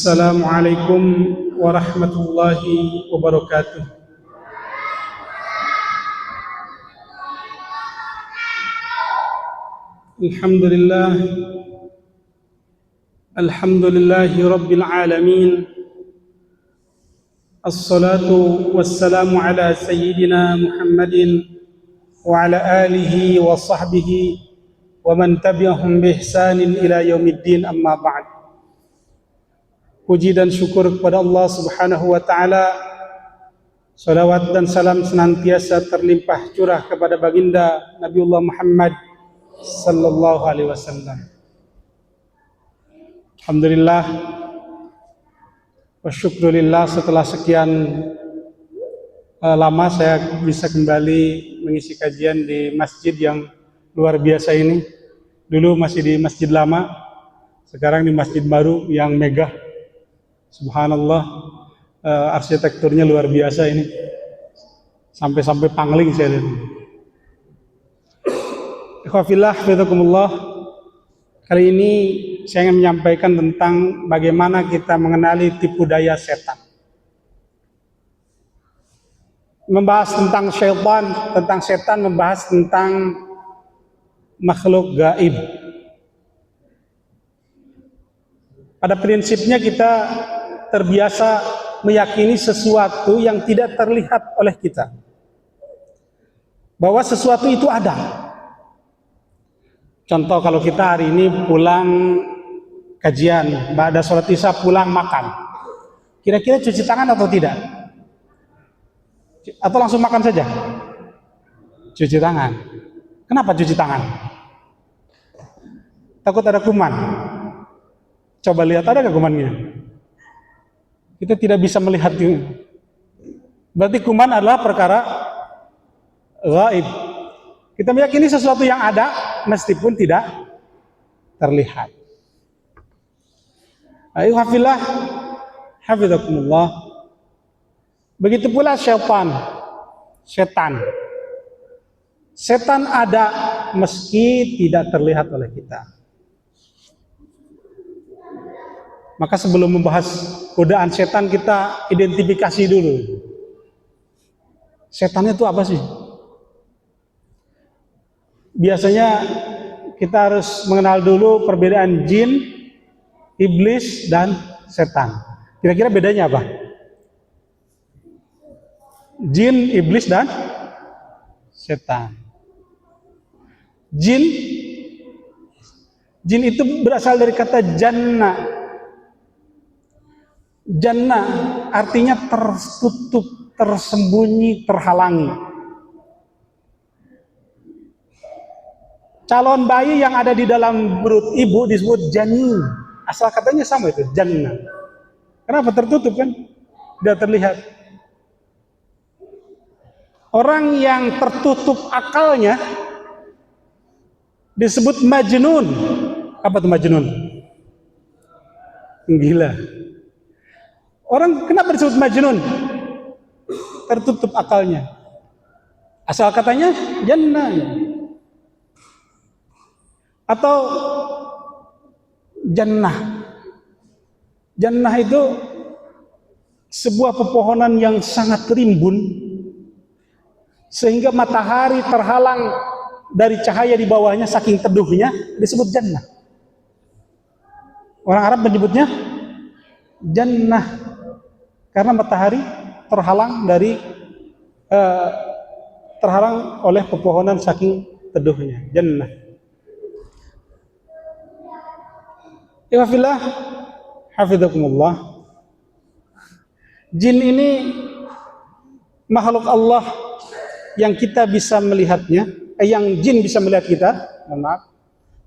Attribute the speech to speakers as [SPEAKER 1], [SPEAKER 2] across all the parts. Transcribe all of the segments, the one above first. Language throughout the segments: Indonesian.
[SPEAKER 1] Assalamualaikum warahmatullahi wabarakatuh. Alhamdulillah, alhamdulillahi rabbil alamin. Assalatu wassalamu ala sayyidina Muhammadin wa ala alihi wa sahbihi wa man tabi'ahum bi ihsanin ila yaumiddin, amma ba'd. Puji dan syukur kepada Allah Subhanahu wa taala. Salawat dan salam senantiasa terlimpah curah kepada baginda Nabiullah Muhammad sallallahu alaihi wasallam. Alhamdulillah wa syukrulillah, setelah sekian lama saya bisa kembali mengisi kajian di masjid yang luar biasa ini. Dulu masih di masjid lama, sekarang di masjid baru yang megah. Subhanallah, arsitekturnya luar biasa ini, sampai pangling saya lihat. Ikhwafillah, fidakumullah. Kali ini saya ingin menyampaikan tentang bagaimana kita mengenali tipu daya setan. Membahas tentang syaitan, tentang setan, membahas tentang makhluk gaib. Pada prinsipnya kita terbiasa meyakini sesuatu yang tidak terlihat oleh kita, bahwa sesuatu itu ada. Contoh, kalau kita hari ini pulang kajian, ba'da sholat isya pulang makan, kira-kira cuci tangan atau tidak? Atau langsung makan saja? Cuci tangan. Kenapa cuci tangan? Takut ada kuman? Coba lihat, ada nggak kumannya? Kita tidak bisa melihat itu. Berarti kuman adalah perkara gaib. Kita meyakini sesuatu yang ada meskipun tidak terlihat. Ayuhafillah, hafizakumullah. Begitu pula setan. Setan ada meski tidak terlihat oleh kita. Maka sebelum membahas godaan setan, kita identifikasi dulu. Setannya itu apa sih? Biasanya kita harus mengenal dulu perbedaan jin, iblis, dan setan. Kira-kira bedanya apa? Jin, iblis, dan setan. Jin itu berasal dari kata jannah. Jannah artinya tertutup, tersembunyi, terhalangi. Calon bayi yang ada di dalam perut ibu disebut janin. Asal katanya sama itu, jannah. Kenapa tertutup kan? Tidak terlihat. Orang yang tertutup akalnya disebut majnun. Apa itu majnun? Gila. Orang kenapa disebut majnun? Tertutup akalnya. Asal katanya jannah. Atau jannah. Jannah itu sebuah pepohonan yang sangat rimbun, sehingga matahari terhalang dari cahaya di bawahnya, saking teduhnya disebut jannah. Orang Arab menyebutnya jannah karena matahari terhalang terhalang oleh pepohonan saking teduhnya, jannah. Ikhwafillah, hafizakumullah. Jin ini makhluk Allah yang kita bisa melihatnya, yang jin bisa melihat kita, maaf,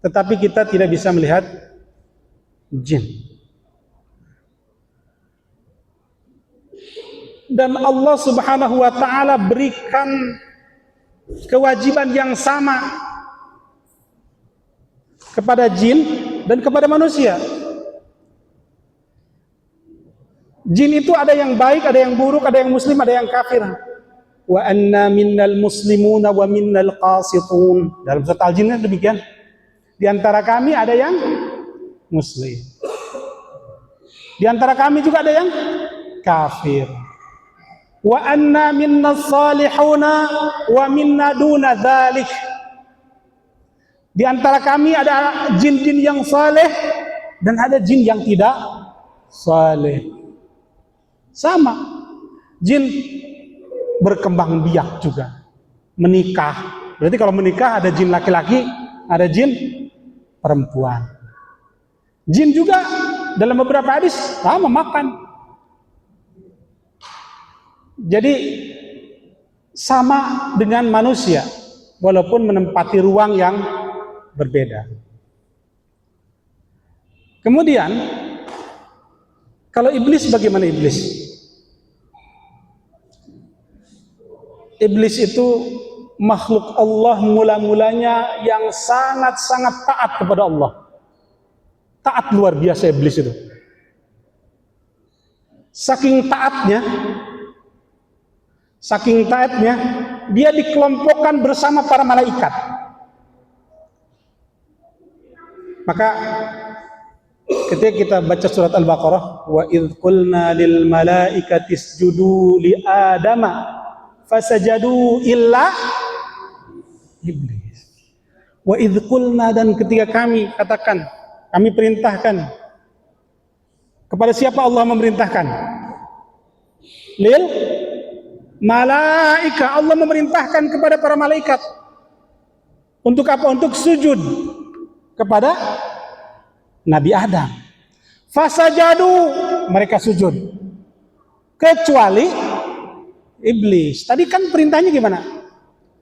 [SPEAKER 1] tetapi kita tidak bisa melihat jin. Dan Allah Subhanahu wa ta'ala berikan kewajiban yang sama kepada jin dan kepada manusia. Jin itu ada yang baik, ada yang buruk, ada yang muslim, ada yang kafir. Wa anna minnal muslimuna wa minnal qasitun. Dalam surat Al-Jin demikian. Di antara kami ada yang muslim. Di antara kami juga ada yang kafir. Wa anna minna salihuna wa minna duna dzalik. Di antara kami ada jin-jin yang saleh dan ada jin yang tidak saleh. Sama. Jin berkembang biak juga. Menikah. Berarti kalau menikah ada jin laki-laki, ada jin perempuan. Jin juga dalam beberapa hadis sama makan. Jadi sama dengan manusia, walaupun menempati ruang yang berbeda. Kemudian, kalau iblis, bagaimana iblis? Iblis itu makhluk Allah mula-mulanya yang sangat-sangat taat kepada Allah. Taat luar biasa iblis itu. Saking taatnya, dia dikelompokkan bersama para malaikat. Maka ketika kita baca surat Al-Baqarah, wa idz qulna lil malaikati isjudu li adama fasajadu illa iblis. Wa idz qulna, dan ketika kami katakan, kami perintahkan. Kepada siapa Allah memerintahkan? Lil malaika. Allah memerintahkan kepada para malaikat. Untuk apa? Untuk sujud kepada Nabi Adam. Fasajadu, mereka sujud. Kecuali iblis. Tadi kan perintahnya gimana?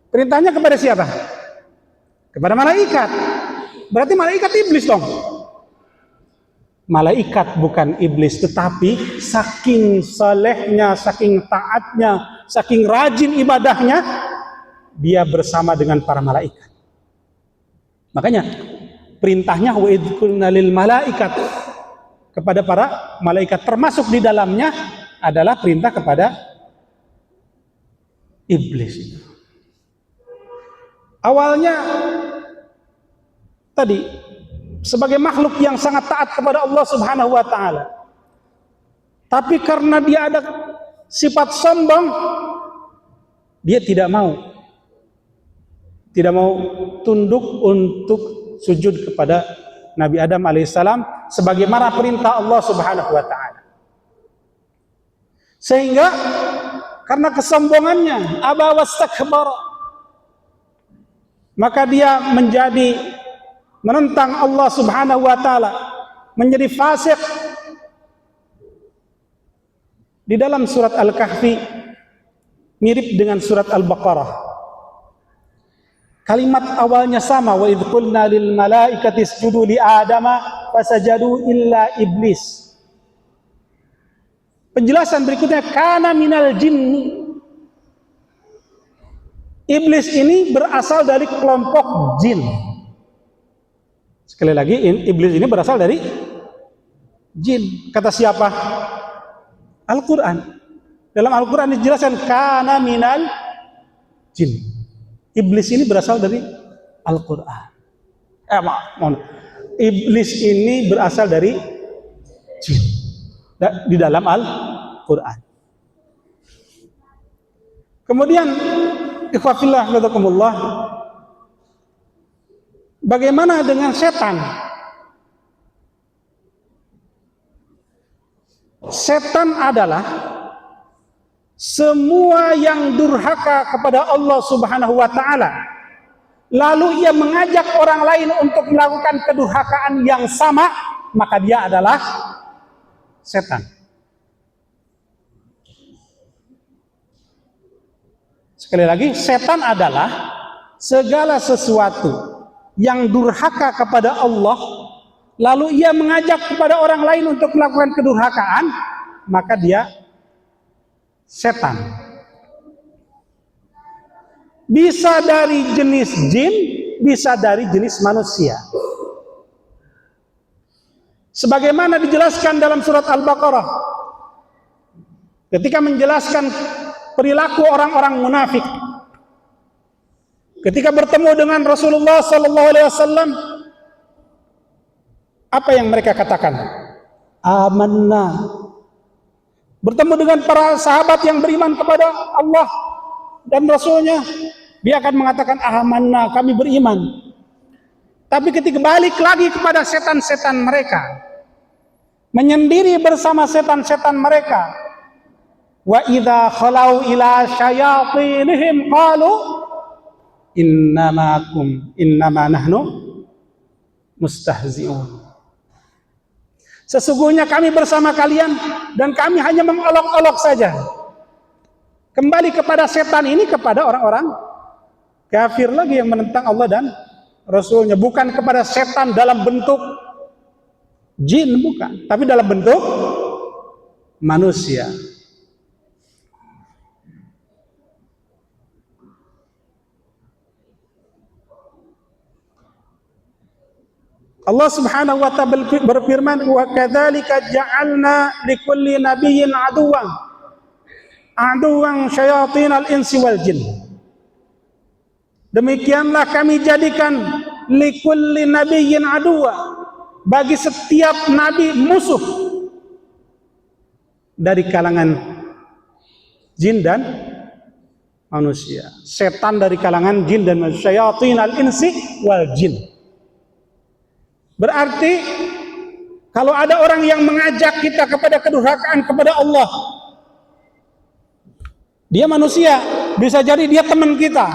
[SPEAKER 1] Perintahnya kepada siapa? Kepada malaikat. Berarti malaikat iblis dong. Malaikat bukan iblis, tetapi saking salehnya, saking taatnya, saking rajin ibadahnya, dia bersama dengan para malaikat. Makanya perintahnya wa idz qulna lil malaikat, kepada para malaikat, termasuk di dalamnya adalah perintah kepada iblis. Awalnya tadi sebagai makhluk yang sangat taat kepada Allah Subhanahu wa taala. Tapi karena dia ada sifat sombong, dia tidak mau tunduk untuk sujud kepada Nabi Adam alaihissalam sebagaimana perintah Allah Subhanahu wa taala. Sehingga karena kesombongannya, aba wastakbara, maka dia menentang Allah Subhanahu wa taala, menjadi fasik. Di dalam surat Al-Kahfi mirip dengan surat Al-Baqarah. Kalimat awalnya sama, wa idz qulna lil malaikati isjudu li adama fasajadu illa iblis. Penjelasan berikutnya, kana minal jinni. Iblis ini berasal dari kelompok jin. Sekali lagi, iblis ini berasal dari jin. Kata siapa? Al-Quran. Dalam Al-Quran dijelaskan kana minal jin. Iblis ini berasal dari Al-Quran. Iblis ini berasal dari jin. Di dalam Al-Quran. Kemudian ikhwafillah wa'azakumullah, bagaimana dengan setan? Setan adalah semua yang durhaka kepada Allah Subhanahu wa taala, lalu ia mengajak orang lain untuk melakukan kedurhakaan yang sama, maka dia adalah setan. Sekali lagi, setan adalah segala sesuatu yang durhaka kepada Allah, lalu ia mengajak kepada orang lain untuk melakukan kedurhakaan, maka dia setan. Bisa dari jenis jin, bisa dari jenis manusia. Sebagaimana dijelaskan dalam surat Al-Baqarah, ketika menjelaskan perilaku orang-orang munafik, ketika bertemu dengan Rasulullah SAW, apa yang mereka katakan? amanna. Bertemu dengan para sahabat yang beriman kepada Allah dan Rasulnya, dia akan mengatakan amanna, kami beriman. Tapi ketika balik lagi kepada setan-setan mereka, menyendiri bersama setan-setan mereka, wa idza khalau ila syayatinihim qalu innama nahnu mustahzi'un. Sesungguhnya kami bersama kalian dan kami hanya mengolok-olok saja. Kembali kepada setan ini, kepada orang-orang kafir lagi yang menentang Allah dan Rasulnya. Bukan kepada setan dalam bentuk jin, bukan, tapi dalam bentuk manusia. Allah Subhanahu wa ta'ala berfirman, wa kadzalika ja'alna likulli nabiyyin aduwan syayatinal insi wal jin. Demikianlah kami jadikan likulli nabiyyin aduwa, bagi setiap nabi musuh dari kalangan jin dan manusia. Setan dari kalangan jin dan manusia, syayatinal insi wal jin. Berarti kalau ada orang yang mengajak kita kepada kedurhakaan kepada Allah, dia manusia, bisa jadi dia teman kita,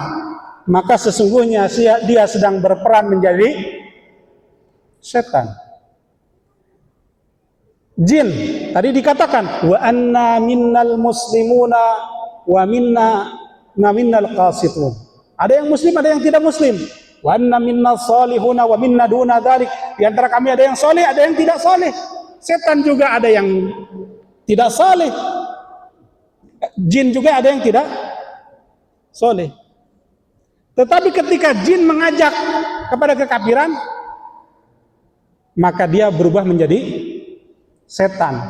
[SPEAKER 1] maka sesungguhnya dia sedang berperan menjadi setan. Jin, tadi dikatakan wa anna minnal muslimuna wa minnal qasitun. Ada yang muslim, ada yang tidak muslim. Wa anna minna salihuna wa minna duna dzalik. Di antara kami ada yang soleh, ada yang tidak soleh. Setan juga ada yang tidak soleh. Jin juga ada yang tidak soleh. Tetapi ketika jin mengajak kepada kekafiran, maka dia berubah menjadi setan.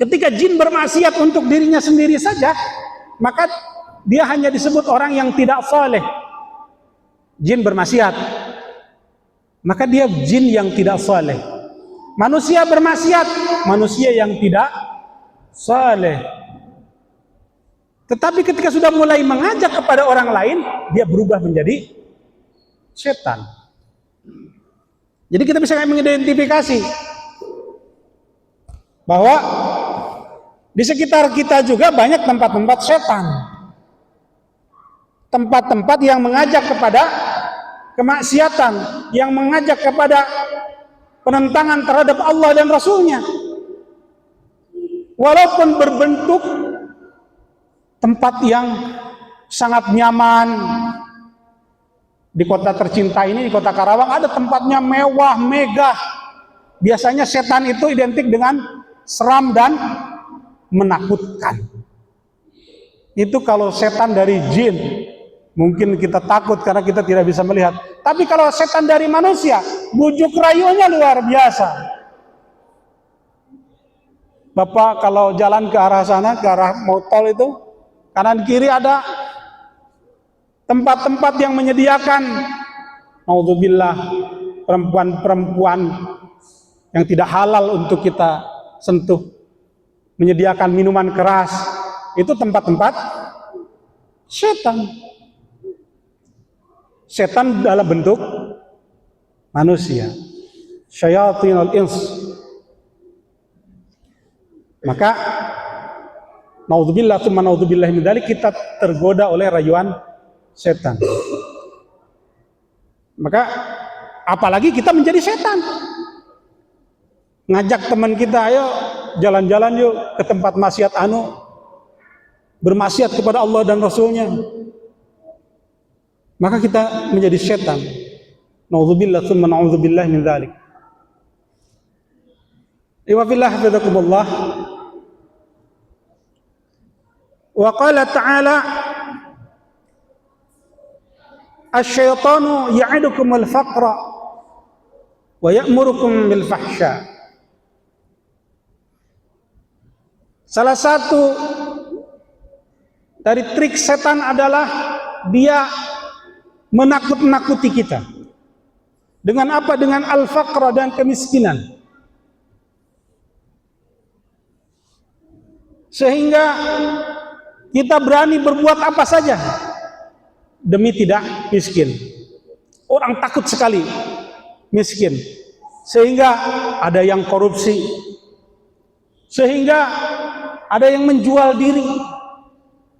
[SPEAKER 1] Ketika jin bermaksiat untuk dirinya sendiri saja, maka dia hanya disebut orang yang tidak soleh. Jin bermaksiat, maka dia jin yang tidak saleh. Manusia bermaksiat, manusia yang tidak saleh. Tetapi ketika sudah mulai mengajak kepada orang lain, dia berubah menjadi setan. Jadi kita bisa mengidentifikasi bahwa di sekitar kita juga banyak tempat-tempat setan. Tempat-tempat yang mengajak kepada kemaksiatan, yang mengajak kepada penentangan terhadap Allah dan Rasulnya. Walaupun berbentuk tempat yang sangat nyaman. Di kota tercinta ini, di kota Karawang, ada tempatnya mewah, megah. Biasanya setan itu identik dengan seram dan menakutkan. Itu kalau setan dari jin, mungkin kita takut karena kita tidak bisa melihat. Tapi kalau setan dari manusia, bujuk rayunya luar biasa. Bapak kalau jalan ke arah sana, ke arah tol itu, kanan kiri ada tempat-tempat yang menyediakan, naudzubillah, perempuan-perempuan yang tidak halal untuk kita sentuh, menyediakan minuman keras. Itu tempat-tempat setan. Setan dalam bentuk manusia, syayatinul ins. Maka naudzubillah tsumma naudzubillah min dzalik, kita tergoda oleh rayuan setan. Maka apalagi kita menjadi setan. Ngajak teman kita, ayo jalan-jalan yuk ke tempat maksiat bermaksiat kepada Allah dan Rasulnya. Maka kita menjadi setan. Naudzubillah tsumma naudzubillah min dzalik. Wa fillah hafizakumullah. Wa qala ta'ala asy-syaitanu ya'idukumul faqra wa ya'murukum bil fahsya. Salah satu dari trik setan adalah dia menakut-nakuti kita. Dengan apa? Dengan al-faqra dan kemiskinan. sehingga kita berani berbuat apa saja demi tidak miskin. Orang takut sekali miskin, sehingga ada yang korupsi, sehingga ada yang menjual diri,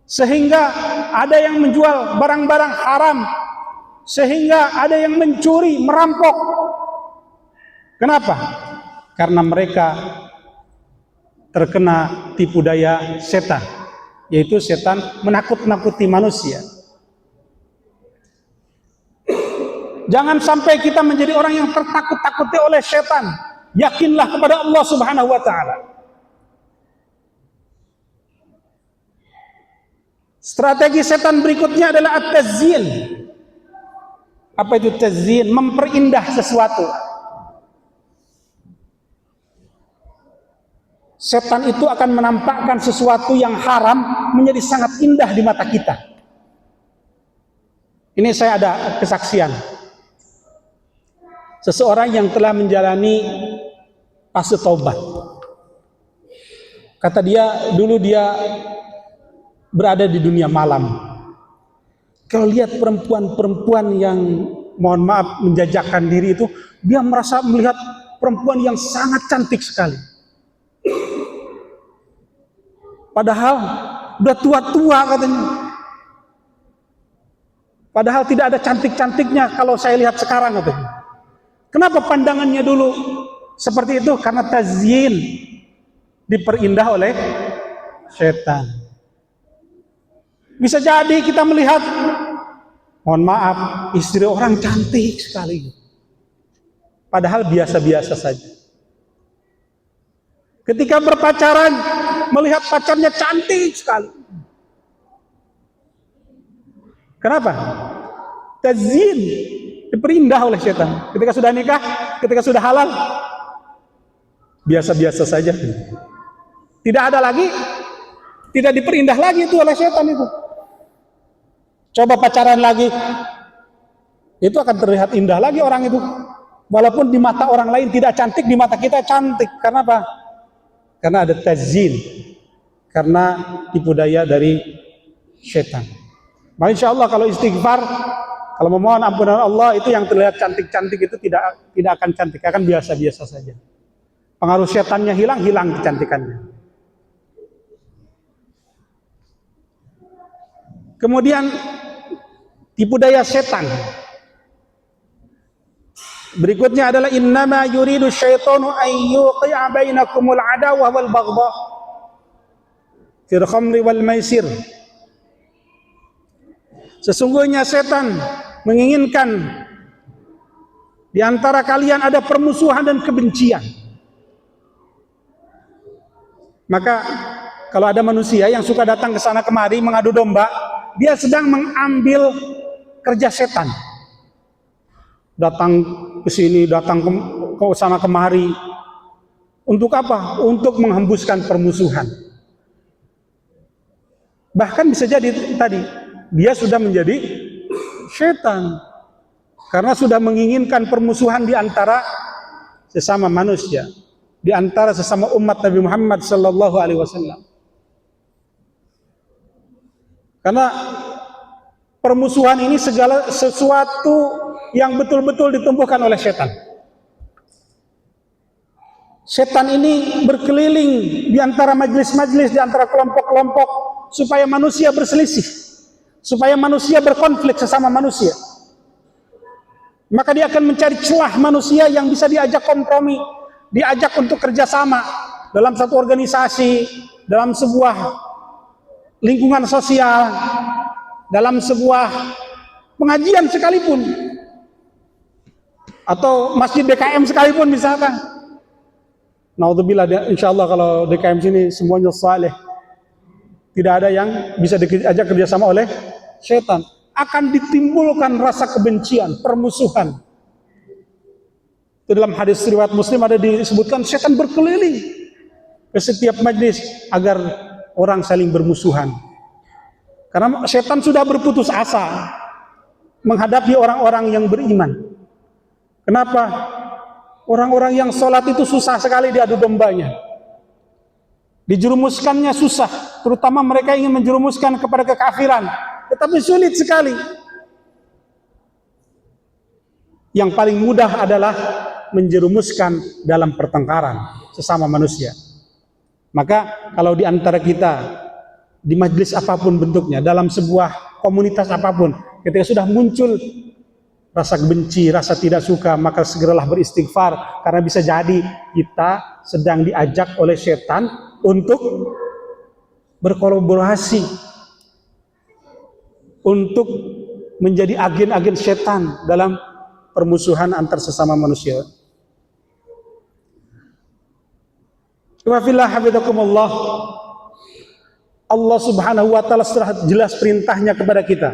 [SPEAKER 1] sehingga ada yang menjual barang-barang haram, sehingga ada yang mencuri, merampok. Kenapa? Karena mereka terkena tipu daya setan, yaitu setan menakut-nakuti manusia. Jangan sampai kita menjadi orang yang tertakut-takuti oleh setan. Yakinlah kepada Allah Subhanahu wa taala. Strategi setan berikutnya adalah at-tazyin. Apa itu tazyin? Memperindah sesuatu. Setan itu akan menampakkan sesuatu yang haram menjadi sangat indah di mata kita. Ini saya ada kesaksian. Seseorang yang telah menjalani fase taubat. Kata dia, dulu dia berada di dunia malam. Kalau lihat perempuan-perempuan yang, mohon maaf, menjajakan diri itu, dia merasa melihat perempuan yang sangat cantik sekali. Padahal udah tua-tua katanya. Padahal tidak ada cantik-cantiknya kalau saya lihat sekarang katanya. Kenapa pandangannya dulu seperti itu? Karena tazyin, diperindah oleh setan. Bisa jadi kita melihat, mohon maaf, istri orang cantik sekali, padahal biasa-biasa saja. Ketika berpacaran, melihat pacarnya cantik sekali. Kenapa? Tazyin, diperindah oleh setan. Ketika sudah nikah, ketika sudah halal, biasa-biasa saja. Tidak ada lagi, tidak diperindah lagi itu oleh setan itu. Coba pacaran lagi, itu akan terlihat indah lagi orang itu. Walaupun di mata orang lain tidak cantik, di mata kita cantik. Karena apa? Karena ada tazyin, karena tipu daya dari setan. Maka insya Allah kalau istighfar, kalau memohon ampunan Allah, itu yang terlihat cantik-cantik itu tidak akan cantik, akan biasa-biasa saja. Pengaruh setannya hilang kecantikannya. Kemudian tipu daya setan berikutnya adalah innama yuridu syaitanu an yuqi'a bainakumul adawah wal baghdha fil khamri wal maisir. Sesungguhnya setan menginginkan di antara kalian ada permusuhan dan kebencian. Maka kalau ada manusia yang suka datang ke sana kemari mengadu domba, dia sedang mengambil kerja setan. Datang ke sini, datang ke sana kemari. Untuk apa? Untuk menghembuskan permusuhan. Bahkan bisa jadi tadi dia sudah menjadi setan karena sudah menginginkan permusuhan di antara sesama manusia, di antara sesama umat Nabi Muhammad sallallahu alaihi wasallam. Karena permusuhan ini segala sesuatu yang betul-betul ditumbuhkan oleh setan. Setan ini berkeliling di antara majelis-majelis, di antara kelompok-kelompok supaya manusia berselisih, supaya manusia berkonflik sesama manusia. Maka dia akan mencari celah manusia yang bisa diajak kompromi, diajak untuk kerjasama dalam satu organisasi, dalam sebuah lingkungan sosial, dalam sebuah pengajian sekalipun, atau masjid DKM sekalipun misalkan. Naudzubillah, insyaallah kalau DKM sini semuanya saleh, tidak ada yang bisa diajak kerjasama oleh setan. Akan ditimbulkan rasa kebencian, permusuhan. Itu dalam hadis riwayat Muslim ada disebutkan setan berkeliling ke setiap majlis agar orang saling bermusuhan. Karena setan sudah berputus asa menghadapi orang-orang yang beriman. Kenapa? Orang-orang yang sholat itu susah sekali diadu dombanya. Dijerumuskannya susah, terutama mereka ingin menjerumuskan kepada kekafiran, tetapi sulit sekali. Yang paling mudah adalah menjerumuskan dalam pertengkaran sesama manusia. Maka kalau di antara kita, di majelis apapun bentuknya, dalam sebuah komunitas apapun, ketika sudah muncul rasa benci, rasa tidak suka, maka segeralah beristighfar, karena bisa jadi kita sedang diajak oleh setan untuk berkolaborasi, untuk menjadi agen-agen setan dalam permusuhan antar sesama manusia. Wa fillah hafizakumullah, Allah Subhanahu wa taala sudah jelas perintahnya kepada kita.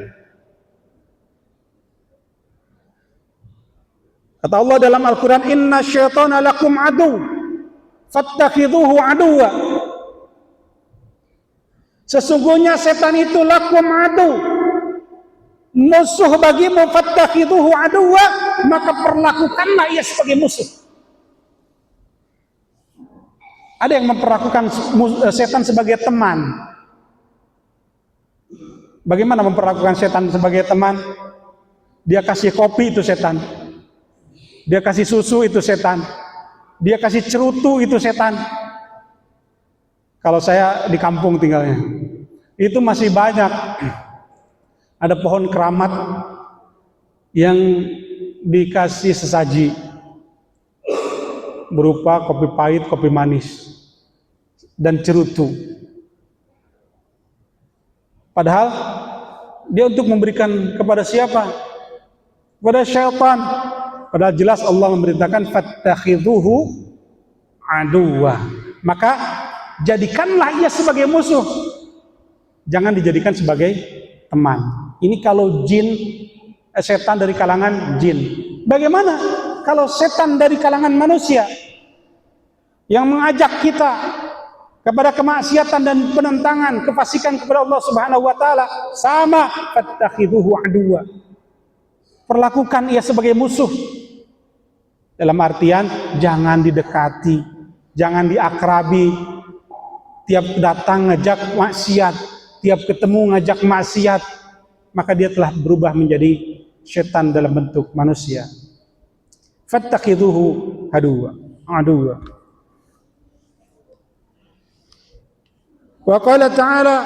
[SPEAKER 1] Kata Allah dalam Al-Quran, inna syaitana lakum adu, fattakhidhuhu aduwa. Sesungguhnya setan itu lakum adu, musuh bagimu, fattakhidhuhu aduwa, maka perlakukanlah ia sebagai musuh. Ada yang memperlakukan setan sebagai teman. Bagaimana memperlakukan setan sebagai teman? Dia kasih kopi, itu setan. Dia kasih susu, itu setan. Dia kasih cerutu, itu setan. Kalau saya di kampung tinggalnya, itu masih banyak. Ada pohon keramat yang dikasih sesaji berupa kopi pahit, kopi manis, dan cerutu. Padahal dia untuk memberikan kepada siapa? Kepada syaitan. Padahal jelas Allah memerintahkan fattakhidhuhu aduwa. Maka jadikanlah ia sebagai musuh. Jangan dijadikan sebagai teman. Ini kalau jin, setan dari kalangan jin. Bagaimana kalau setan dari kalangan manusia yang mengajak kita kepada kemaksiatan dan penentangan, kefasikan kepada Allah Subhanahu wa taala? Sama, fattakhidhuhu aduwa. Perlakukan ia sebagai musuh. Dalam artian jangan didekati, jangan diakrabi. Tiap datang ngajak maksiat, tiap ketemu ngajak maksiat, maka dia telah berubah menjadi setan dalam bentuk manusia. Fattakhidhuhu aduwa. Wa qala ta'ala,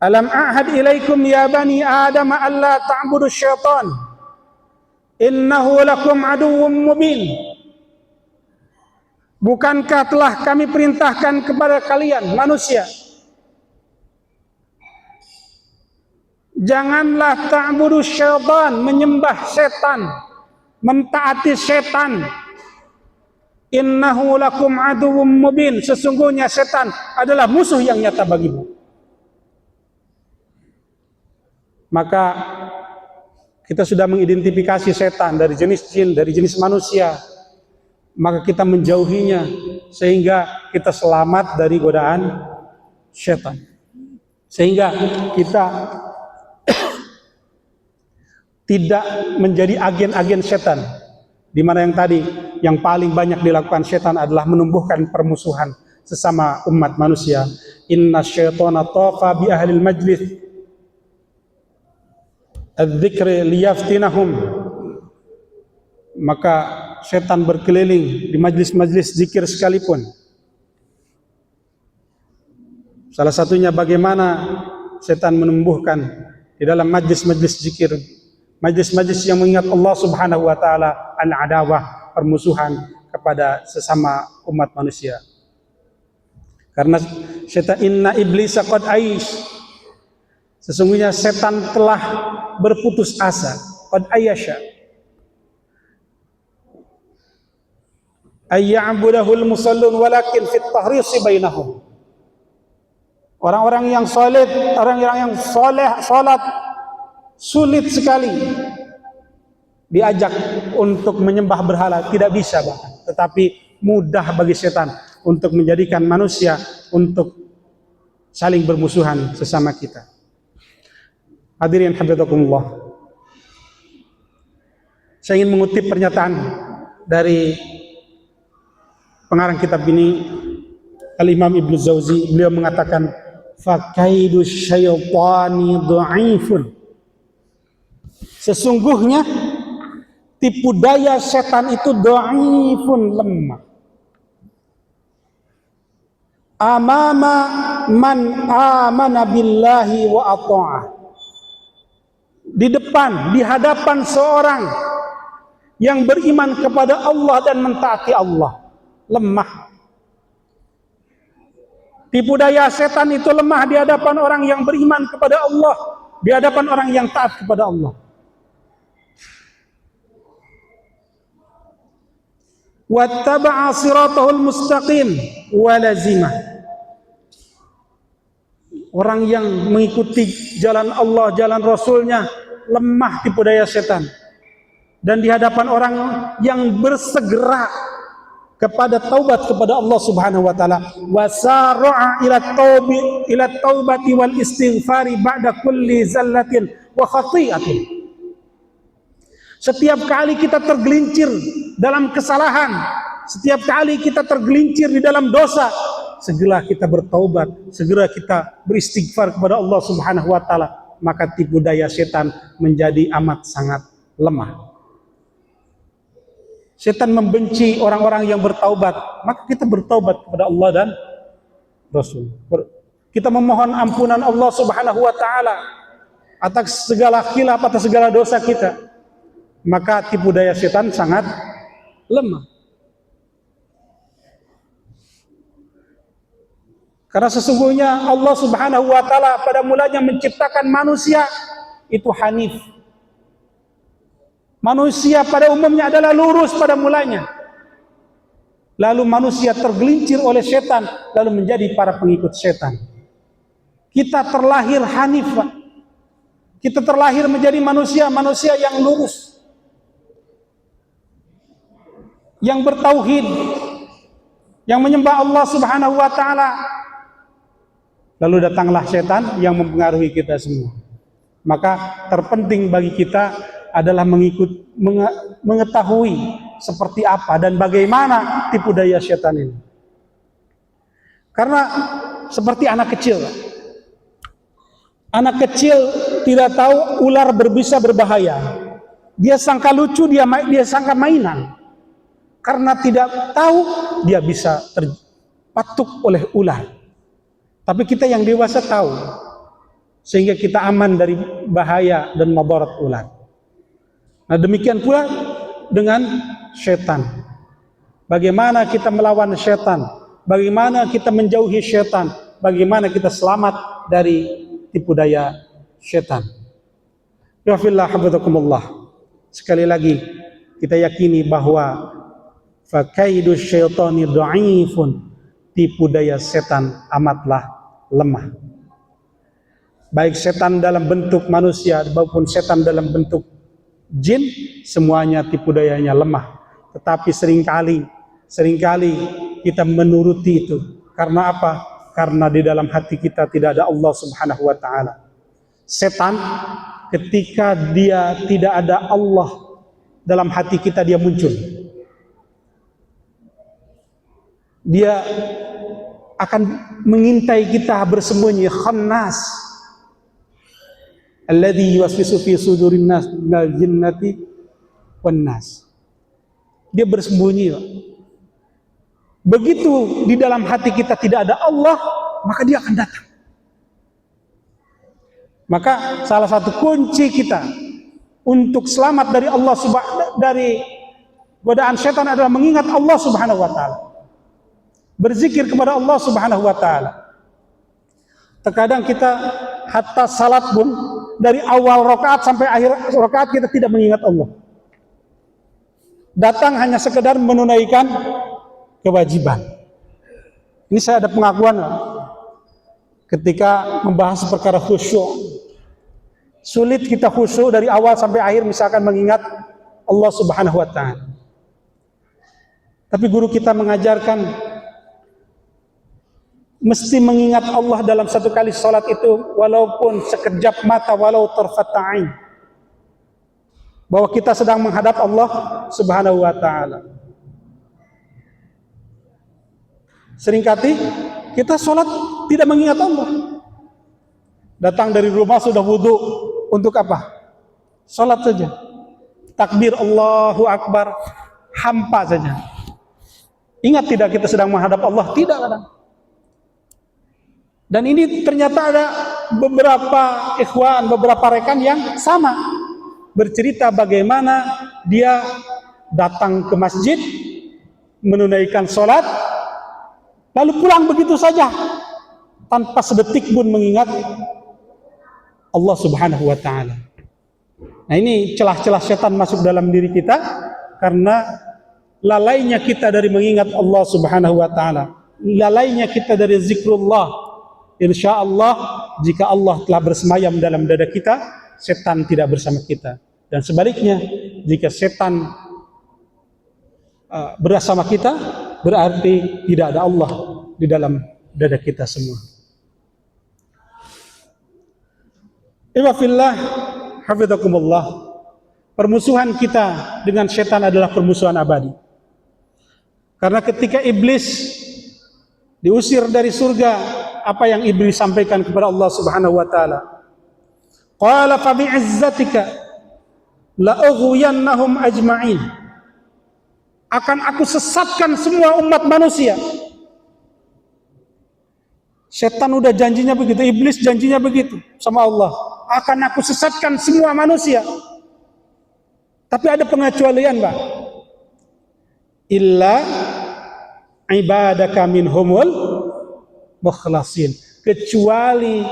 [SPEAKER 1] alam a'had ilaikum ya bani adam alla ta'budu syaitan innahu lakum aduwwum mubin. Bukankah telah kami perintahkan kepada kalian manusia, janganlah ta'budu syaitan, menyembah setan, mentaati setan. Innahu lakum aduwwum mubin, sesungguhnya setan adalah musuh yang nyata bagimu. Maka kita sudah mengidentifikasi setan dari jenis jin, dari jenis manusia, maka kita menjauhinya sehingga kita selamat dari godaan setan, sehingga kita tidak menjadi agen-agen setan. Di mana yang tadi yang paling banyak dilakukan setan adalah menumbuhkan permusuhan sesama umat manusia. Inna syaitana tafa bi ahlil majlis adzikri liyaftinahum. Maka setan berkeliling di majlis-majlis zikir sekalipun. Salah satunya bagaimana setan menumbuhkan di dalam majlis-majlis zikir, majlis-majlis yang mengingat Allah Subhanahu wa taala, al-adawah, permusuhan kepada sesama umat manusia. Karena setan, inna iblisa qad aish, sesungguhnya setan telah berputus asa, qad ayasha, ayya'budahul musallun walakin fit tahrisi bainahum. Orang-orang yang soleh, orang-orang yang soleh, salat sulit sekali diajak untuk menyembah berhala, tidak bisa bahkan. Tetapi mudah bagi setan untuk menjadikan manusia untuk saling bermusuhan sesama kita. Hadirin hafizakumullah, saya ingin mengutip pernyataan dari pengarang kitab ini, Al-Imam Ibnu Jauzi, beliau mengatakan fakaidu syaitani dhaifun. Sesungguhnya tipu daya setan itu dhaifun, lemah. Amama man amana billahi wa ata'ah. Di depan, di hadapan seorang yang beriman kepada Allah dan mentaati Allah, lemah. Tipu daya setan itu lemah di hadapan orang yang beriman kepada Allah, di hadapan orang yang taat kepada Allah. Wattaba'a siratahul mustaqim wa lazimah. Orang yang mengikuti jalan Allah, jalan Rasulnya, lemah tipu daya setan. Dan di hadapan orang yang bersegera kepada taubat kepada Allah Subhanahu wa taala, wasara'a ila taubati wal istighfari ba'da kulli zallatin wa khati'atin. Setiap kali kita tergelincir dalam kesalahan, setiap kali kita tergelincir di dalam dosa, segera kita bertaubat, segera kita beristighfar kepada Allah Subhanahu wa taala, maka tipu daya setan menjadi amat sangat lemah. Setan membenci orang-orang yang bertaubat, maka kita bertaubat kepada Allah dan Rasul. Kita memohon ampunan Allah Subhanahu wa taala atas segala khilaf, atas segala dosa kita. Maka tipu daya setan sangat lemah. Karena sesungguhnya Allah Subhanahu wa taala pada mulanya menciptakan manusia itu hanif. Manusia pada umumnya adalah lurus pada mulanya. Lalu manusia tergelincir oleh setan, lalu menjadi para pengikut setan. Kita terlahir hanif, Pak. Kita terlahir menjadi manusia yang lurus, yang bertauhid, yang menyembah Allah Subhanahu wa taala. Lalu datanglah setan yang mempengaruhi kita semua. Maka terpenting bagi kita adalah mengetahui seperti apa dan bagaimana tipu daya setan ini. Karena seperti anak kecil. Anak kecil tidak tahu ular berbisa berbahaya. Dia sangka lucu, dia sangka mainan. Karena tidak tahu, dia bisa terpatuk oleh ular. Tapi kita yang dewasa tahu, sehingga kita aman dari bahaya dan mudarat ular. Nah, demikian pula dengan setan. Bagaimana kita melawan setan? Bagaimana kita menjauhi setan? Bagaimana kita selamat dari tipu daya setan? Ya fillah hafizakumullah. Sekali lagi kita yakini bahwa fakaidu syaitani dhaifun, tipu daya setan amatlah lemah. Baik setan dalam bentuk manusia maupun setan dalam bentuk jin, semuanya tipu dayanya lemah. Tetapi seringkali kita menuruti itu. Karena apa? Karena di dalam hati kita tidak ada Allah Subhanahu wa taala. Setan ketika dia tidak ada Allah dalam hati kita, dia muncul. Dia akan mengintai kita bersembunyi, khannas. Alladzi yuwaswisu fi sudurin nas minal jinnati wan nas. Dia bersembunyi. Begitu di dalam hati kita tidak ada Allah, maka dia akan datang. Maka salah satu kunci kita untuk selamat dari dari godaan setan adalah mengingat Allah Subhanahu wa taala. Berzikir kepada Allah Subhanahu wa taala. Terkadang kita hatta salat pun dari awal rakaat sampai akhir rakaat kita tidak mengingat Allah. Datang hanya sekedar menunaikan kewajiban. Ini saya ada pengakuan ketika membahas perkara khusyuk. Sulit kita khusyuk dari awal sampai akhir misalkan mengingat Allah Subhanahu wa taala. Tapi guru kita mengajarkan mesti mengingat Allah dalam satu kali sholat itu walaupun sekejap mata, walau tarfat ain, bahwa kita sedang menghadap Allah Subhanahu wa taala. Seringkali kita sholat tidak mengingat Allah. Datang dari rumah sudah wudhu, untuk apa? Sholat saja. Takbir Allahu Akbar, hampa saja. Ingat tidak kita sedang menghadap Allah? Tidak kadang. Dan ini ternyata ada beberapa ikhwan, beberapa rekan yang sama, bercerita bagaimana dia datang ke masjid, menunaikan sholat, lalu pulang begitu saja, tanpa sedetik pun mengingat Allah Subhanahu wa Ta'ala. Nah, ini celah-celah setan masuk dalam diri kita karena lalainya kita dari mengingat Allah Subhanahu wa Ta'ala, lalainya kita dari zikrullah. Insya Allah, jika Allah telah bersemayam dalam dada kita, setan tidak bersama kita. Dan sebaliknya, jika setan bersama kita, berarti tidak ada Allah di dalam dada kita semua. Iwafillah, hafizakumullah. Permusuhan kita dengan setan adalah permusuhan abadi. Karena ketika iblis diusir dari surga, apa yang iblis sampaikan kepada Allah Subhanahu wa Ta'ala? Qala fa bi'izzatika la ughwiyannahum ajma'in. Akan aku sesatkan semua umat manusia. Setan udah janjinya begitu, iblis janjinya begitu sama Allah. Akan aku sesatkan semua manusia. Tapi ada pengecualian, Pak. Illa ibadaka minhumul mukhlasin. Kecuali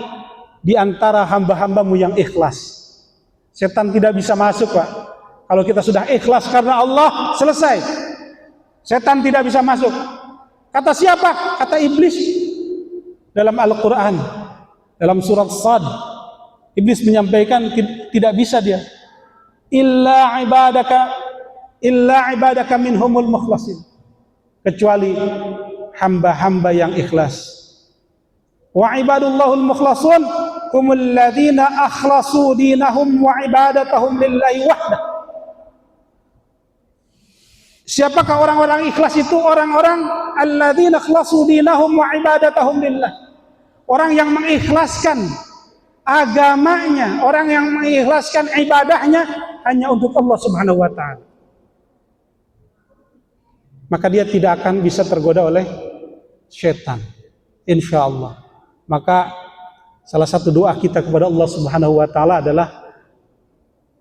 [SPEAKER 1] di antara hamba-hambamu yang ikhlas. Setan tidak bisa masuk, Pak. Kalau kita sudah ikhlas karena Allah, selesai. Setan tidak bisa masuk. Kata siapa? Kata iblis. Dalam Al-Quran, dalam surat Sad, iblis menyampaikan tidak bisa dia. Illa ibadaka minhumul mukhlasin. Kecuali hamba-hamba yang ikhlas. Wa ibadullahul mukhlasun humul ladzina akhlasu dinahum wa ibadatahum lillahi wahdah. Siapakah orang-orang ikhlas itu? Orang-orang alladzina akhlasu dinahum wa ibadatahum lillah. Orang yang mengikhlaskan agamanya, orang yang mengikhlaskan ibadahnya hanya untuk Allah Subhanahu wa Ta'ala. Maka dia tidak akan bisa tergoda oleh syaitan, insya Allah. Maka salah satu doa kita kepada Allah Subhanahu wa Ta'ala adalah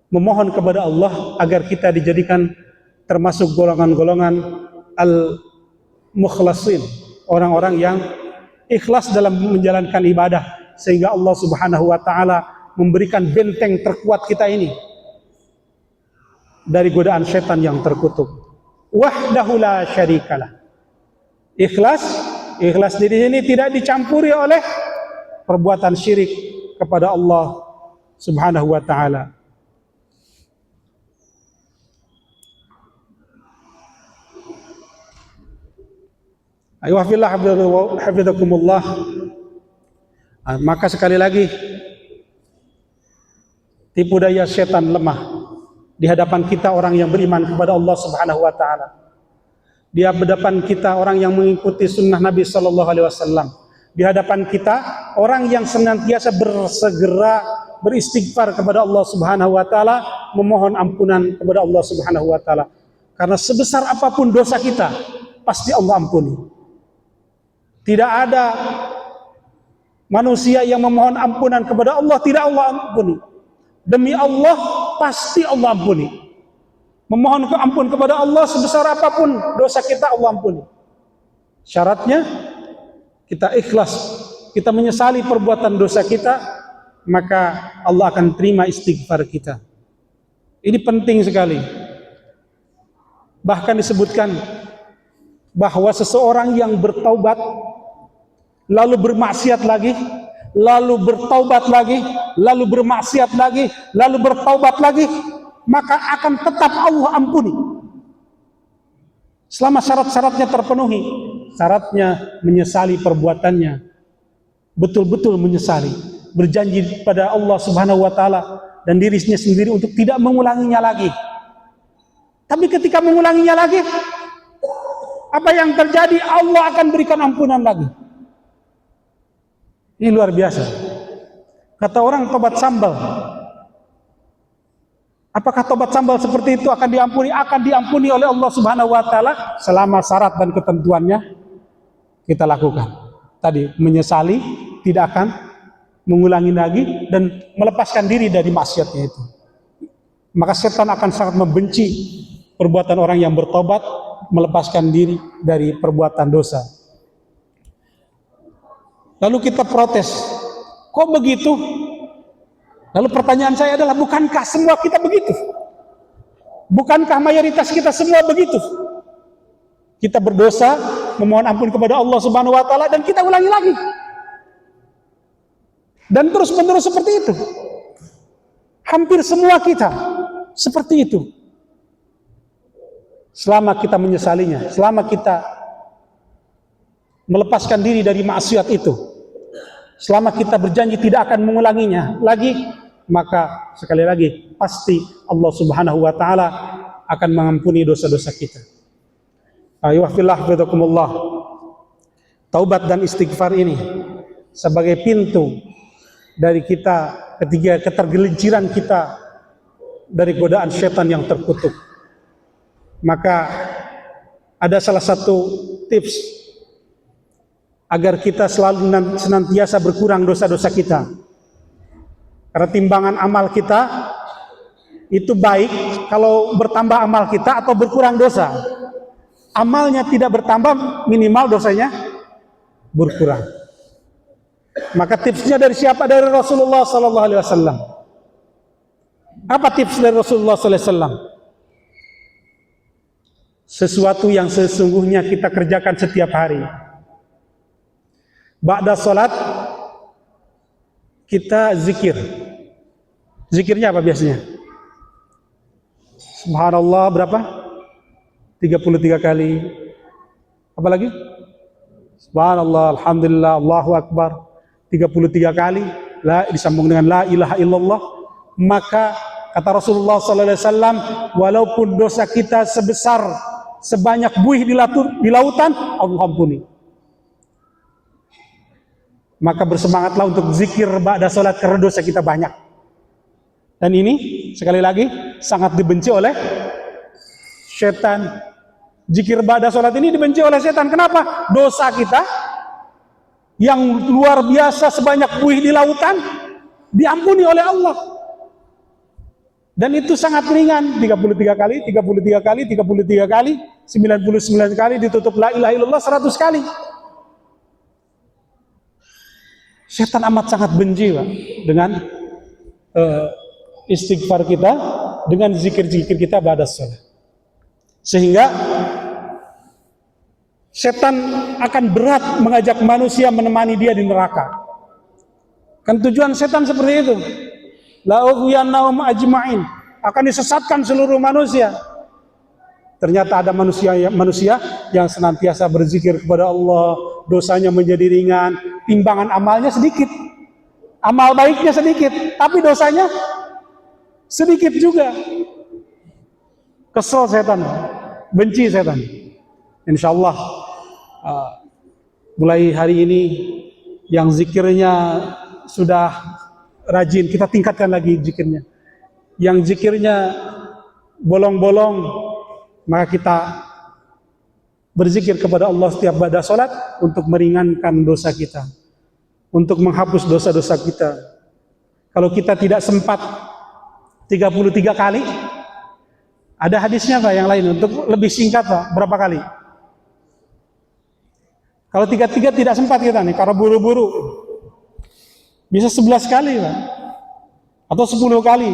[SPEAKER 1] memohon kepada Allah agar kita dijadikan termasuk golongan-golongan al-mukhlasin, orang-orang yang ikhlas dalam menjalankan ibadah, sehingga Allah Subhanahu wa Ta'ala memberikan benteng terkuat kita ini dari godaan syaitan yang terkutuk. Wahdahu la syarikalah. Ikhlas di sini tidak dicampuri oleh perbuatan syirik kepada Allah Subhanahu wa Ta'ala. Ayyuhafillah hafizakumullah. Maka sekali lagi, tipu daya setan lemah di hadapan kita orang yang beriman kepada Allah Subhanahu wa Ta'ala. Di hadapan kita orang yang mengikuti sunnah Nabi Sallallahu Alaihi Wasallam. Di hadapan kita orang yang senantiasa bersegera beristighfar kepada Allah Subhanahu wa Ta'ala, memohon ampunan kepada Allah Subhanahu wa Ta'ala. Karena sebesar apapun dosa kita, pasti Allah ampuni. Tidak ada manusia yang memohon ampunan kepada Allah tidak Allah ampuni. Demi Allah pasti Allah ampuni. Memohon ampun kepada Allah sebesar apapun dosa kita Allah ampuni. Syaratnya kita ikhlas, kita menyesali perbuatan dosa kita, maka Allah akan terima istighfar kita. Ini penting sekali. Bahkan disebutkan bahwa seseorang yang bertaubat lalu bermaksiat lagi, lalu bertaubat lagi, lalu bermaksiat lagi, lalu bertaubat lagi, maka akan tetap Allah ampuni selama syarat-syaratnya terpenuhi. Syaratnya menyesali perbuatannya, betul-betul menyesali, berjanji pada Allah Subhanahu wa Ta'ala dan dirinya sendiri untuk tidak mengulanginya lagi. Tapi ketika mengulanginya lagi, Apa yang terjadi? Allah akan berikan ampunan lagi. Ini luar biasa. Kata orang tobat sambal. Apakah tobat sambal seperti itu akan diampuni? Akan diampuni oleh Allah Subhanahu wa taala selama syarat dan ketentuannya kita lakukan. Tadi menyesali, tidak akan mengulangi lagi dan melepaskan diri dari maksiatnya itu. Maka setan akan sangat membenci perbuatan orang yang bertobat, melepaskan diri dari perbuatan dosa. Lalu kita protes, kok begitu? Lalu pertanyaan saya adalah, bukankah semua kita begitu? Bukankah mayoritas kita semua begitu? Kita berdosa, memohon ampun kepada Allah Subhanahu wa taala dan kita ulangi lagi. Dan terus-menerus seperti itu. Hampir semua kita seperti itu. Selama kita menyesalinya, selama kita melepaskan diri dari maksiat itu, selama kita berjanji tidak akan mengulanginya lagi, maka sekali lagi pasti Allah Subhanahu wa taala akan mengampuni dosa-dosa kita. Ayuhafillah bidakumullah. Taubat dan istighfar ini sebagai pintu dari kita ketika ketergelinciran kita dari godaan setan yang terkutuk. Maka ada salah satu tips agar kita selalu senantiasa berkurang dosa-dosa kita. Karena timbangan amal kita itu baik kalau bertambah amal kita atau berkurang dosa. Amalnya tidak bertambah, minimal dosanya berkurang. Maka tipsnya dari siapa? Dari Rasulullah sallallahu alaihi wasallam. Apa tips dari Rasulullah sallallahu alaihi wasallam? Sesuatu yang sesungguhnya kita kerjakan setiap hari. Ba'da salat kita zikir. Zikirnya apa biasanya? Subhanallah berapa? 33 kali. Apa lagi? Subhanallah, alhamdulillah, Allahu akbar. 33 kali. Disambung dengan la ilaha illallah. Maka kata Rasulullah sallallahu alaihi wasallam, walaupun dosa kita sebesar sebanyak buih di lautan, Allah ampuni. Maka bersemangatlah untuk zikir ba'da salat karena dosa kita banyak. Dan ini sekali lagi sangat dibenci oleh setan. Zikir ba'da salat ini dibenci oleh setan. Kenapa? Dosa kita yang luar biasa sebanyak buih di lautan diampuni oleh Allah. Dan itu sangat ringan, 33 kali, 33 kali, 33 kali, 99 kali ditutup la ilaha illallah 100 kali. Setan amat sangat benci, Pak, dengan istighfar kita, dengan zikir-zikir kita ba'da salat. Sehingga setan akan berat mengajak manusia menemani dia di neraka. Kan tujuan setan seperti itu. La ughwiyannahum ajma'in, akan disesatkan seluruh manusia. Ternyata ada manusia yang senantiasa berzikir kepada Allah, dosanya menjadi ringan, timbangan amalnya sedikit, amal baiknya sedikit, tapi dosanya sedikit juga. Kesel setan, benci setan. Insyaallah mulai hari ini yang zikirnya sudah rajin, kita tingkatkan lagi zikirnya. Yang zikirnya bolong-bolong, maka kita berzikir kepada Allah setiap ba'da salat untuk meringankan dosa kita, untuk menghapus dosa-dosa kita. Kalau kita tidak sempat 33 kali, ada hadisnya Pak yang lain untuk lebih singkat Pak, berapa kali? Kalau 33 tidak sempat kita nih, karena buru-buru, bisa 11 kali Pak, atau 10 kali.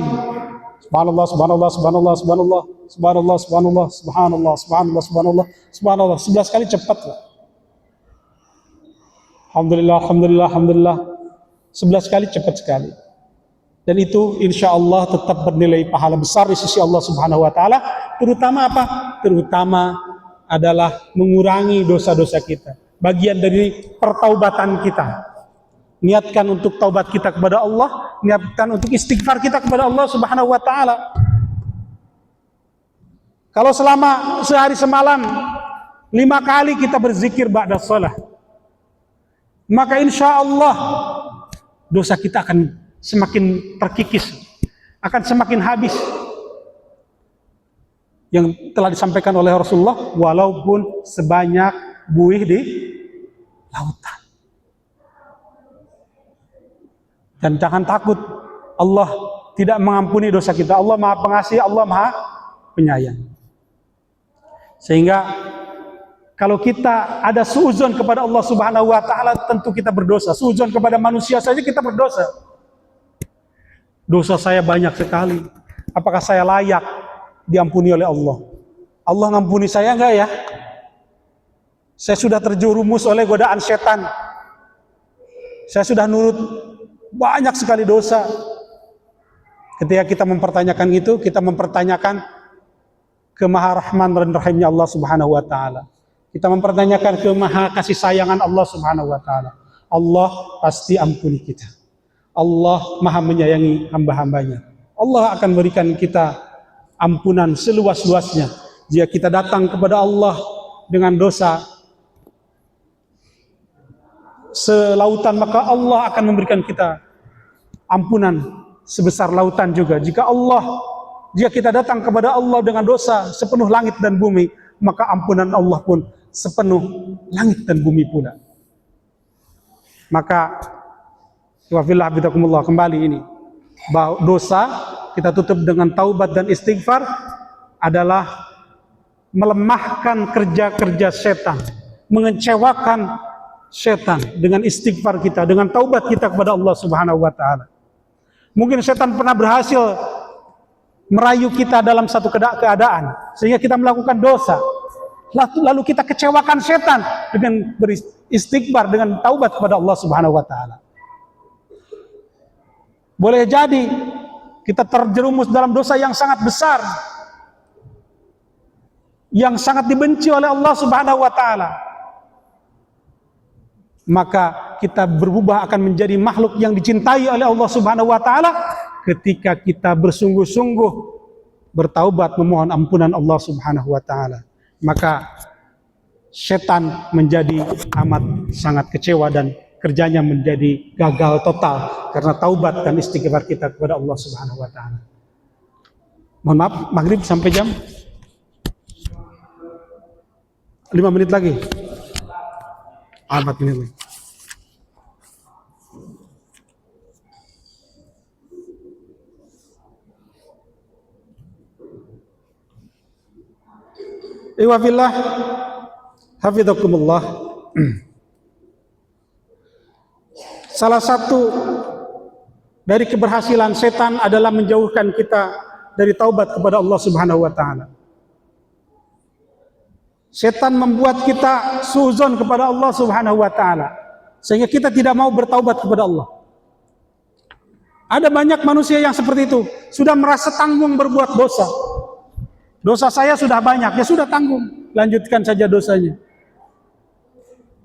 [SPEAKER 1] Subhanallah, subhanallah, subhanallah, subhanallah, subhanallah, subhanallah, subhanallah, subhanallah, subhanallah, subhanallah, 11 kali cepat Pak. Alhamdulillah, alhamdulillah, alhamdulillah, 11 kali cepat sekali. Dan itu insya Allah tetap bernilai pahala besar di sisi Allah Subhanahu wa taala. Terutama apa? Terutama adalah mengurangi dosa-dosa kita. Bagian dari pertaubatan kita. Niatkan untuk taubat kita kepada Allah, niatkan untuk istighfar kita kepada Allah Subhanahu wa taala. Kalau selama sehari semalam 5 kali kita berzikir ba'da shalah, maka insya Allah dosa kita akan semakin terkikis, akan semakin habis. Yang telah disampaikan oleh Rasulullah, walaupun sebanyak buih di lautan. Dan jangan takut, Allah tidak mengampuni dosa kita. Allah Maha Pengasih, Allah Maha Penyayang. Sehingga kalau kita ada suudzon kepada Allah Subhanahu wa taala, tentu kita berdosa. Suudzon kepada manusia saja kita berdosa. Dosa saya banyak sekali. Apakah saya layak diampuni oleh Allah? Allah ngampuni saya enggak ya? Saya sudah terjerumus oleh godaan setan. Saya sudah nurut banyak sekali dosa. Ketika kita mempertanyakan itu, kita mempertanyakan kemaharahman dan rahimnya Allah Subhanahu wa taala. Kita mempertanyakan kemaha kasih sayangan Allah Subhanahu wa taala. Allah pasti ampuni kita. Allah Maha menyayangi hamba-hambanya. Allah akan berikan kita ampunan seluas-luasnya jika kita datang kepada Allah dengan dosa selautan, maka Allah akan memberikan kita ampunan sebesar lautan juga. Jika kita datang kepada Allah dengan dosa sepenuh langit dan bumi, maka ampunan Allah pun sepenuh langit dan bumi pula. Maka wafillah bidakumullah, kembali ini bahwa dosa kita tutup dengan taubat dan istighfar adalah melemahkan kerja-kerja setan, mengecewakan setan. Dengan istighfar kita, dengan taubat kita kepada Allah Subhanahu wa taala. Mungkin setan pernah berhasil merayu kita dalam satu keadaan sehingga kita melakukan dosa, lalu kita kecewakan setan dengan beristighfar, dengan taubat kepada Allah Subhanahu wa taala. Boleh jadi kita terjerumus dalam dosa yang sangat besar, yang sangat dibenci oleh Allah Subhanahu wa taala. Maka kita berubah akan menjadi makhluk yang dicintai oleh Allah Subhanahu wa taala ketika kita bersungguh-sungguh bertaubat memohon ampunan Allah Subhanahu wa taala. Maka setan menjadi amat sangat kecewa dan kerjanya menjadi gagal total karena taubat dan istighfar kita kepada Allah Subhanahu wa taala. Mohon maaf, maghrib sampai jam 5 menit lagi. 4 menit lagi. Iwafillah hafidhakumullah. Salah satu dari keberhasilan setan adalah menjauhkan kita dari taubat kepada Allah Subhanahu wa taala. Setan membuat kita suudzon kepada Allah Subhanahu wa taala sehingga kita tidak mau bertaubat kepada Allah. Ada banyak manusia yang seperti itu, sudah merasa tanggung berbuat dosa. Dosa saya sudah banyak, ya sudah tanggung, lanjutkan saja dosanya.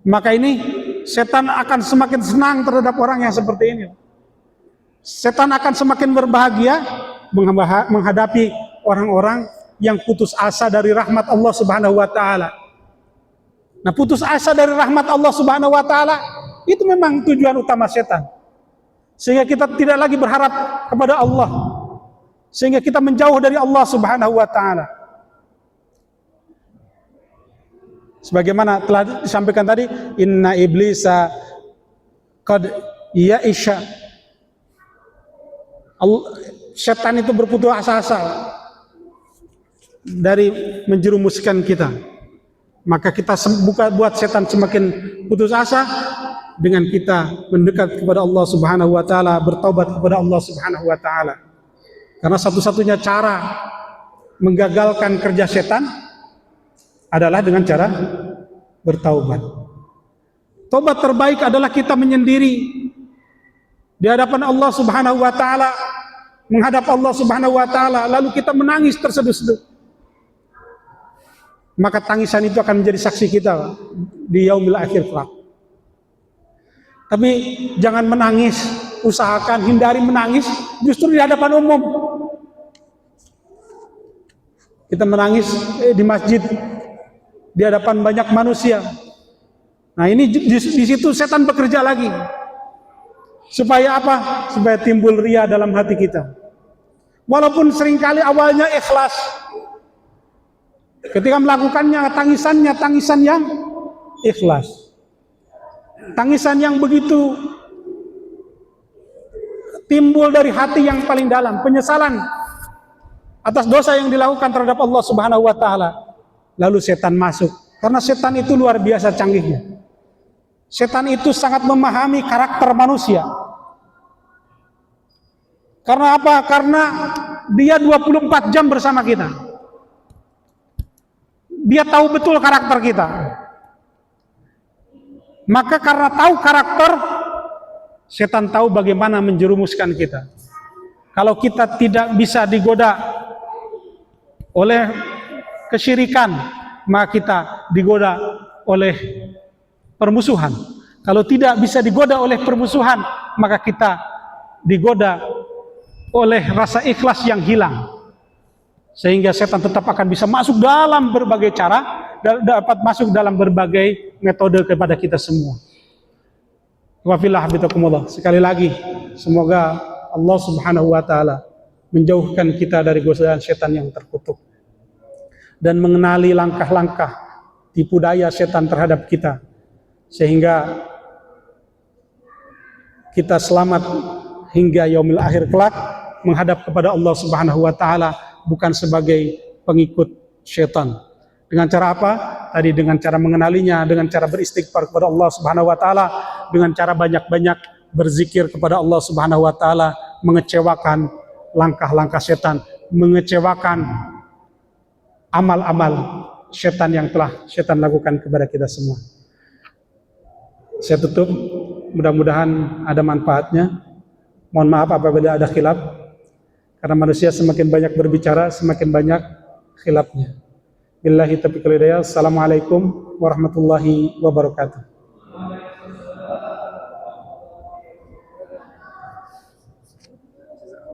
[SPEAKER 1] Maka ini setan akan semakin senang terhadap orang yang seperti ini. Setan akan semakin berbahagia menghadapi orang-orang yang putus asa dari rahmat Allah Subhanahu wa taala. Nah, putus asa dari rahmat Allah Subhanahu wa taala itu memang tujuan utama setan. Sehingga kita tidak lagi berharap kepada Allah. Sehingga kita menjauh dari Allah Subhanahu wa taala. Sebagaimana telah disampaikan tadi, inna iblisa qad ya'isha. Setan itu berputus asa dari menjerumuskan kita. Maka kita buat setan semakin putus asa dengan kita mendekat kepada Allah Subhanahu wa taala, bertaubat kepada Allah Subhanahu wa taala. Karena satu-satunya cara menggagalkan kerja setan adalah dengan cara bertaubat. Taubat terbaik adalah kita menyendiri di hadapan Allah Subhanahu wa taala, menghadap Allah Subhanahu wa taala, lalu kita menangis terseduh-seduh. Maka tangisan itu akan menjadi saksi kita di yaumil akhir kelak. Tapi jangan menangis, usahakan hindari menangis justru di hadapan umum. Kita menangis di masjid, di hadapan banyak manusia. Nah, ini di situ setan bekerja lagi. Supaya apa? Supaya timbul ria dalam hati kita. Walaupun seringkali awalnya ikhlas, ketika melakukannya tangisannya tangisan yang ikhlas, tangisan yang begitu timbul dari hati yang paling dalam, penyesalan atas dosa yang dilakukan terhadap Allah Subhanahu wa taala. Lalu setan masuk, karena setan itu luar biasa canggihnya. Setan itu sangat memahami karakter manusia. Karena apa? Karena dia 24 jam bersama kita. Dia tahu betul karakter kita. Maka karena tahu karakter, setan tahu bagaimana menjerumuskan kita. Kalau kita tidak bisa digoda oleh kesyirikan, maka kita digoda oleh permusuhan. Kalau tidak bisa digoda oleh permusuhan, maka kita digoda oleh rasa ikhlas yang hilang. Sehingga setan tetap akan bisa masuk dalam berbagai cara, dapat masuk dalam berbagai metode kepada kita semua. Wafillah bitakumullah. Sekali lagi, semoga Allah Subhanahu wa taala menjauhkan kita dari godaan setan yang terkutuk dan mengenali langkah-langkah tipu daya setan terhadap kita, sehingga kita selamat hingga yaumil akhir kelak menghadap kepada Allah Subhanahu wa taala bukan sebagai pengikut setan. Dengan cara apa? Tadi dengan cara mengenalinya, dengan cara beristighfar kepada Allah Subhanahu wa taala, dengan cara banyak-banyak berzikir kepada Allah Subhanahu wa taala, mengecewakan langkah-langkah setan, mengecewakan amal-amal setan yang telah setan lakukan kepada kita semua. Saya tutup, mudah-mudahan ada manfaatnya. Mohon maaf apabila ada khilaf, karena manusia semakin banyak berbicara, semakin banyak khilafnya. Billahi taufiq wal hidayah. Assalamualaikum warahmatullahi wabarakatuh.